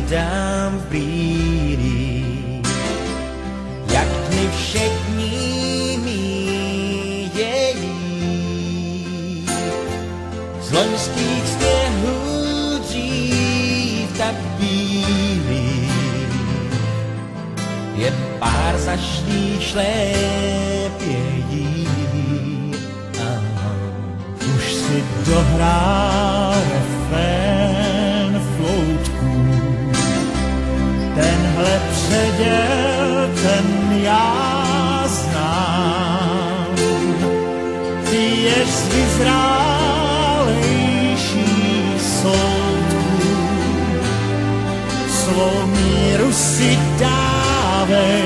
dám v brýlích, jak dny všechny míjejí. Z loňských sněhů dřív tak bílých, jen pár zašlých šlépějí. Už si dohrál refrén floutku, tenhle předěl, ten já znám. Ty ješ z vyzrálejších soudků, svou míru si dávej.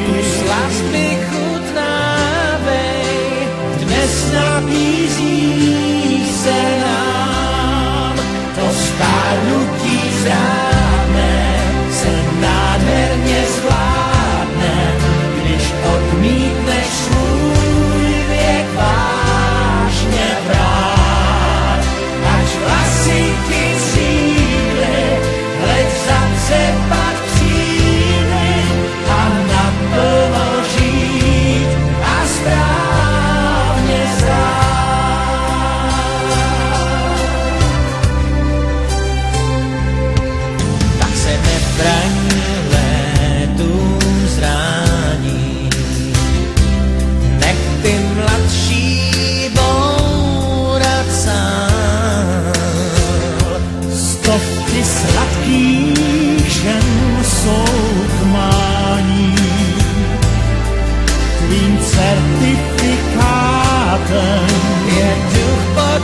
Kus lásky chutnávej, dnes nabízí se nám. To stárnutí zrádné se nádherně zvládne, když odmítneš svůj věk vážně brát. Až vlasy ti síly, hleď zatřepat křídly a naplno žít a správně zrát. Tak se nebraň létům zrání, nech ty mladší bourat sám. Stovky sladkých žen jsou k mání, tvým certifikátem Je duch pod